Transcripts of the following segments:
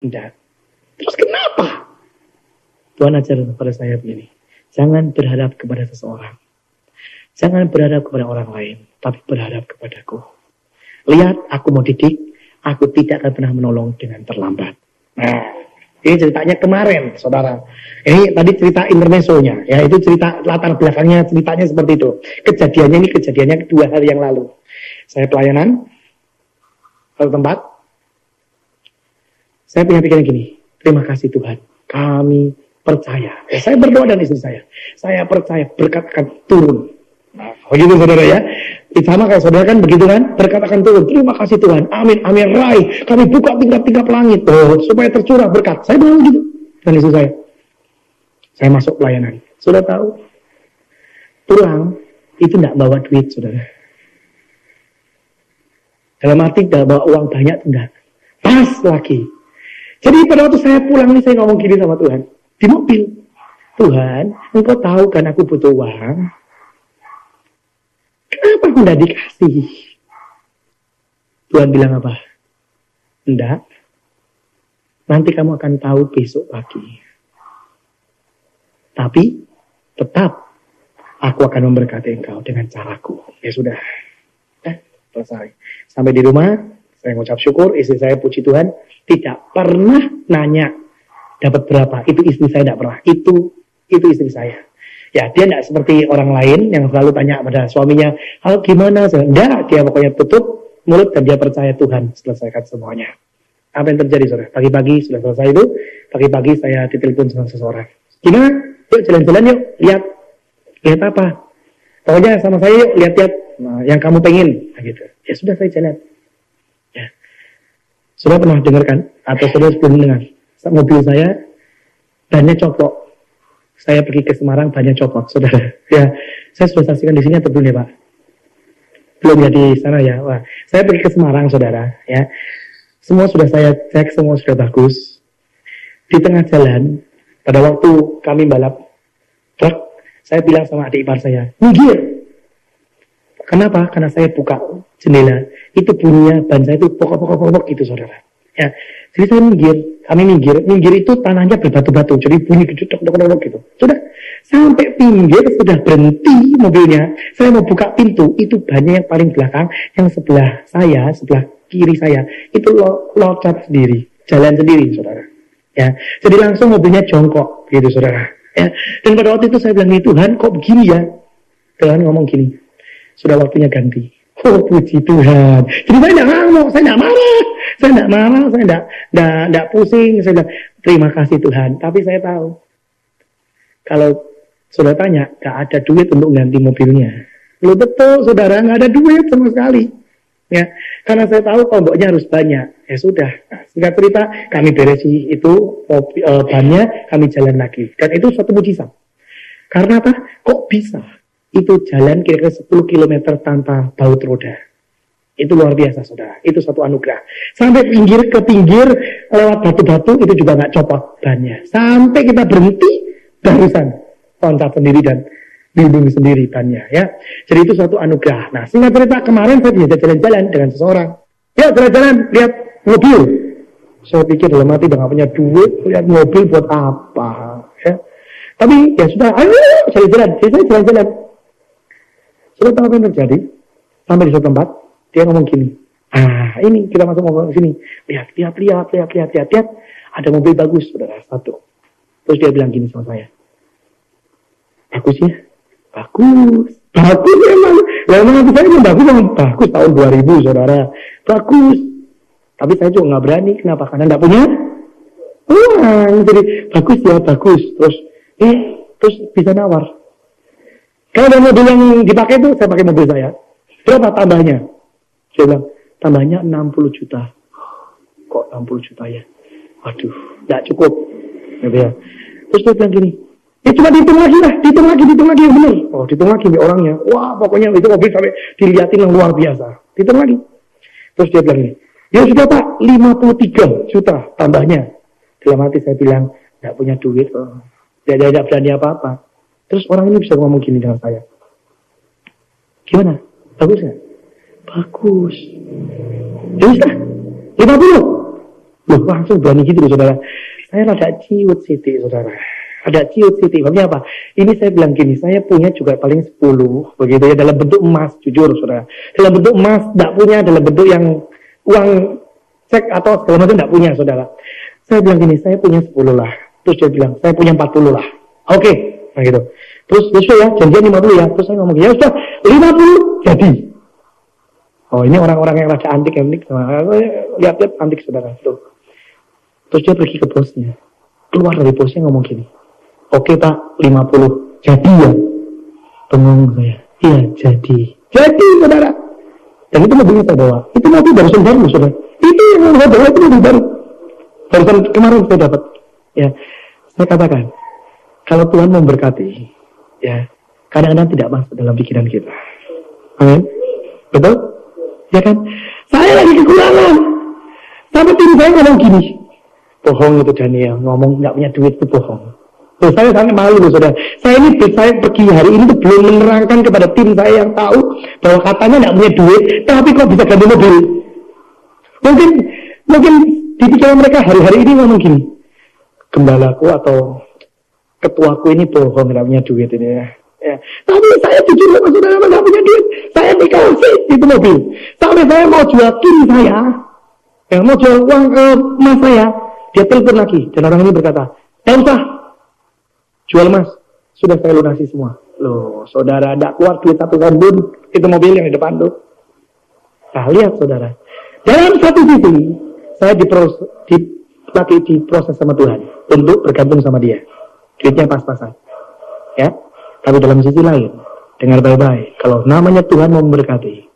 Enggak. Terus kenapa? Tuhan ajar kepada saya begini. Jangan berharap kepada seseorang. Jangan berharap kepada orang lain. Tapi berharap kepadaku. Lihat, aku mau didik. Aku tidak akan pernah menolong dengan terlambat. Nah, ini ceritanya kemarin, saudara. Ini tadi cerita intermezzonya. Ya, itu cerita latar belakangnya, ceritanya seperti itu. Kejadiannya 2 hari yang lalu. Saya pelayanan. Satu tempat. Saya punya pikiran gini. Terima kasih Tuhan. Kami percaya. Saya berdoa dan istri saya. Saya percaya berkat akan turun. Nah, begitu saudara ya. Sama kayak saudara kan begitu kan. Berkat akan turun. Terima kasih Tuhan. Amin. Amin. Raih. Kami buka tingkap-tingkap langit. Supaya tercurah berkat. Saya bilang begitu. Dan istri saya. Saya masuk pelayanan. Sudah tahu. Pulang. Itu tidak bawa duit saudara. Dalam arti tidak bawa uang banyak. Tidak. Pas lagi. Jadi pada waktu saya pulang ini saya ngomong gini sama Tuhan. Di mobil. Tuhan, Engkau tahu kan aku butuh uang. Kenapa aku tidak dikasih? Tuhan bilang apa? Enggak. Nanti kamu akan tahu besok pagi. Tapi tetap aku akan memberkati engkau dengan caraku. Ya sudah. Selesai. Sampai di rumah, saya mengucap syukur, istri saya puji Tuhan, tidak pernah nanya dapat berapa. Itu istri saya tidak pernah. Itu istri saya. Ya, dia tidak seperti orang lain yang selalu tanya pada suaminya, halo gimana? Enggak, dia pokoknya tutup mulut dan dia percaya Tuhan selesaikan semuanya. Apa yang terjadi, saudara? Pagi-pagi sudah selesai itu, pagi-pagi saya ditelepon sama seseorang. Gimana? Yuk jalan-jalan yuk, lihat. Lihat apa? Pokoknya sama saya yuk, lihat-lihat yang kamu pengen. Nah, gitu. Ya sudah saya jalan. Ya. Sudah pernah dengarkan? Atau sudah sebelum dengar? Mobil saya, bannya copot. Saya pergi ke Semarang, banyak copot, saudara. Ya, saya sudah saksikan di sini atau belum ya, Pak? Belum ya di sana ya. Wah, saya pergi ke Semarang, saudara. Ya, semua sudah saya cek, semua sudah bagus. Di tengah jalan, pada waktu kami balap truk, saya bilang sama adik ipar saya, minggir. Kenapa? Karena saya buka jendela, itu bunyinya ban saya itu pokok-pokok gitu, saudara. Ya, jadi saya kami minggir itu tanahnya berbatu-batu, jadi bunyi gitu, gitu. Sudah, sampai pinggir, sudah berhenti mobilnya, saya mau buka pintu, itu bannya yang paling belakang, yang sebelah saya, sebelah kiri saya, itu loncat sendiri, jalan sendiri, saudara. Ya, jadi langsung mobilnya jongkok, gitu, saudara. Ya, dan pada waktu itu saya bilang, Tuhan, kok begini ya? Tuhan ngomong gini, sudah waktunya ganti. Oh, puji Tuhan. Jadi saya tidak ngamuk, saya tidak marah, saya tidak pusing. Saya bilang, terima kasih Tuhan. Tapi saya tahu, kalau sudah tanya, gak ada duit untuk ganti mobilnya. Loh betul, saudara, gak ada duit sama sekali. Ya, karena saya tahu tomboknya harus banyak. Ya sudah. Nah, singkat cerita, kami beresi itu bannya, kami jalan lagi. Dan itu suatu mujizat. Karena apa? Kok bisa? Itu jalan kira-kira 10 km tanpa baut roda. Itu luar biasa, saudara. Itu satu anugerah. Sampai pinggir ke pinggir, lewat batu-batu, itu juga nggak copot bannya. Sampai kita berhenti, barusan loncat sendiri dan bimbing sendiri bannya. Ya. Jadi itu suatu anugerah. Nah, singkat cerita, kemarin saya diajak jalan-jalan dengan seseorang. Ya, jalan-jalan, lihat mobil. Saya pikir dalam hati, udah nggak punya duit, lihat mobil buat apa. Ya. Tapi, ya sudah, ayo, jalan-jalan. Jadi saya jalan-jalan. Sudah tahu apa yang terjadi? Sampai di suatu tempat, dia ngomong gini. Ini kita masuk ngomong ke sini. Lihat. Ada mobil bagus, saudara, satu. Terus dia bilang gini sama saya. Bagus ya? Bagus memang. Ya memang saya bagus tahun 2000, saudara. Bagus. Tapi saya juga nggak berani. Kenapa? Karena nggak punya uang. Jadi bagus. Terus bisa nawar. Kalau ada mobil yang dipakai itu, saya pakai mobil saya. Berapa tambahnya? Saya bilang, tambahnya 60 juta. Kok 60 juta ya? Waduh, tidak cukup. Ya. Terus dia bilang gini, ya cuma dihitung lagi yang benar. Oh, dihitung lagi nih orangnya. Wah, pokoknya itu mobil sampai dilihatin yang luar biasa. Dihitung lagi. Terus dia bilang gini, ya sudah Pak, 53 juta tambahnya. Dalam hati saya bilang, tidak punya duit. Tidak berani apa-apa. Terus orang ini bisa ngomong gini dengan saya. Gimana? Bagus gak? Bagus. Ya sudah, 50. Loh, langsung berani gitu loh, saudara. Saya rada ciut Siti, saudara. Ada ciut Siti. Maksudnya apa? Ini saya bilang gini, saya punya juga paling 10, begitu ya, dalam bentuk emas, jujur, saudara. Dalam bentuk emas, tidak punya dalam bentuk yang uang cek atau segala macam, tidak punya, saudara. Saya bilang gini, saya punya 10 lah. Terus dia bilang, saya punya 40 lah. Oke, nah gitu. Terus, ya, janjian 50 ya. Terus saya ngomong, ya sudah, 50 jadi. Oh, ini orang-orang yang rada antik, lihat-lihat antik, saudara. Tuh. Terus dia pergi ke bosnya. Keluar dari bosnya ngomong gini, oke Pak, 50 jadi ya? Bengong saya. Iya, jadi. Jadi, saudara. Dan itu mobilnya saya bawa. Itu mobil barusan baru, saudara. Itu yang saya bawa, itu mobil baru. Barusan kemarin saya dapat. Ya, saya katakan, kalau Tuhan memberkati, ya, kadang-kadang tidak masuk dalam pikiran kita. Amin. Betul? Ya kan? Saya lagi kekurangan. Sampai tim saya ngomong gini. Bohong itu Daniel, ngomong nggak punya duit itu bohong. Loh, saya sangat malu loh, saudara. Saya pergi hari ini tuh belum menerangkan kepada tim saya yang tahu bahwa katanya nggak punya duit, tapi kok bisa ganti mobil. Mungkin di pikiran mereka hari-hari ini ngomong gini, gembalaku atau ketuaku ini bohong, nggak punya duit ini ya. Ya. Tapi saya jujur sama saudara, nggak punya duit. Saya dikasih itu mobil. Sampai saya mau jual kim saya, mau jual uang ke emas saya. Dia telepon lagi, dan orang ini berkata, "Tidak usah, jual mas, sudah saya lunasi semua." Loh, saudara, tidak keluar duit 1 sen pun, itu mobil yang di depan tuh. Nah, lihat saudara, dalam satu sisi, saya diproses sama Tuhan, untuk bergantung sama dia. Duitnya pas-pasan. Ya, tapi dalam sisi lain, dengar baik-baik, kalau namanya Tuhan mau memberkati,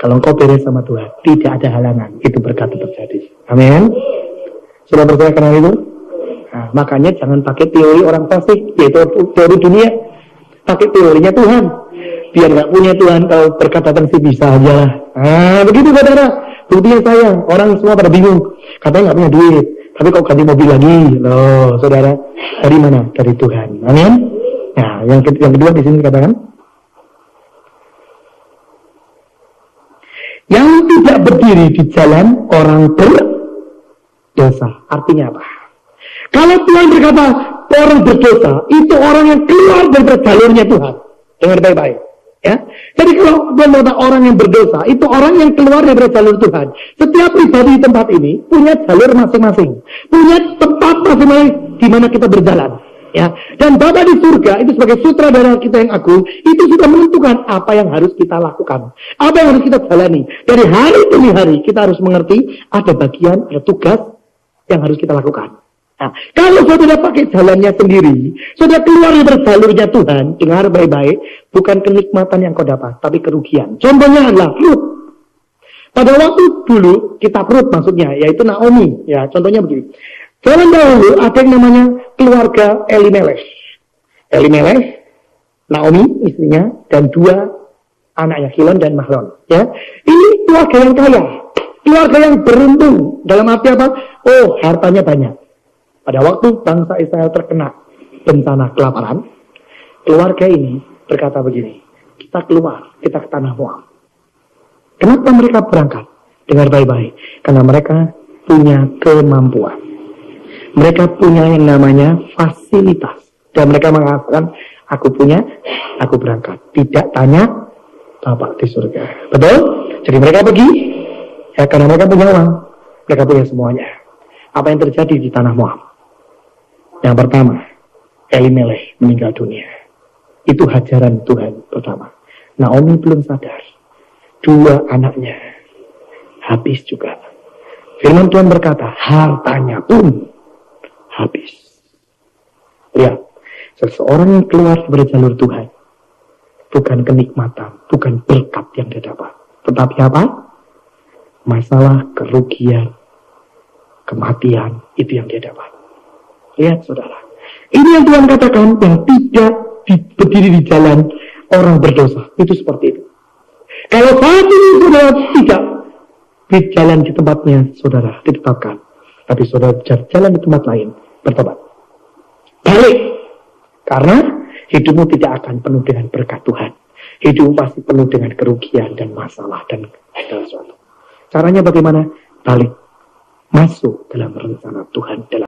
kalau engkau beres sama Tuhan, tidak ada halangan, itu berkat terjadi. Amin. Sudah percaya kenal itu? Nah, makanya jangan pakai teori orang fasik, yaitu teori dunia. Pakai teorinya Tuhan. Biar nggak punya Tuhan, kalau berkat datang sih bisa aja lah. Nah, begitu saudara. Buktinya saya, orang semua pada bingung. Katanya nggak punya duit, tapi kok ganti mobil lagi? Loh, saudara, dari mana? Dari Tuhan. Amin. Nah, yang kedua di sini dikatakan, yang tidak berdiri di jalan orang berdosa. Artinya apa? Kalau Tuhan berkata orang berdosa, itu orang yang keluar dari jalurnya Tuhan. Dengar baik-baik. Ya. Jadi kalau Tuhan berkata orang yang berdosa, itu orang yang keluar dari jalur Tuhan. Setiap pribadi di tempat ini punya jalur masing-masing, punya tempat masing-masing di mana kita berjalan. Ya. Dan Bapa di surga itu sebagai sutradara kita yang agung, itu sudah menentukan apa yang harus kita lakukan, apa yang harus kita jalani. Dari hari demi hari kita harus mengerti ada bagian, ada tugas yang harus kita lakukan. Nah, kalau saudara pakai jalannya sendiri, saudara keluar dari jalurnya Tuhan, dengar baik-baik, bukan kenikmatan yang kau dapat, tapi kerugian. Contohnya adalah Rut. Pada waktu dulu, kitab Rut maksudnya, yaitu Naomi. Ya, contohnya begini. Zaman dahulu ada yang namanya keluarga Elimelech. Elimelech, Naomi istrinya, dan 2 anaknya, Kilon dan Mahlon. Ya, ini keluarga yang kaya, keluarga yang beruntung. Dalam arti apa? Oh, hartanya banyak. Pada waktu bangsa Israel terkena bencana kelaparan, keluarga ini berkata begini, kita keluar, kita ke tanah Moab. Kenapa mereka berangkat? Dengar baik-baik, karena mereka punya kemampuan. Mereka punya yang namanya fasilitas. Dan mereka mengatakan, aku punya, aku berangkat. Tidak tanya Bapak di surga. Betul? Jadi mereka pergi, ya karena mereka punya uang. Mereka punya semuanya. Apa yang terjadi di tanah Moab? Yang pertama, Elimelech meninggal dunia. Itu hajaran Tuhan pertama. Naomi belum sadar. 2 anaknya habis juga. Firman Tuhan berkata, hartanya pun habis. Lihat, seseorang yang keluar dari jalur Tuhan, bukan kenikmatan, bukan berkat yang dia dapat. Tetapi apa? Masalah, kerugian, kematian, itu yang dia dapat. Lihat saudara, ini yang Tuhan katakan, yang tidak berdiri di jalan orang berdosa. Itu seperti itu. Kalau saat ini saudara tidak berjalan di tempatnya saudara ditetapkan, tapi saudara jalan di tempat lain, bertobat, balik. Karena hidupmu tidak akan penuh dengan berkat Tuhan. Hidupmu pasti penuh dengan kerugian dan masalah dan segala sesuatu. Caranya bagaimana? Balik. masuk dalam rencana Tuhan dalam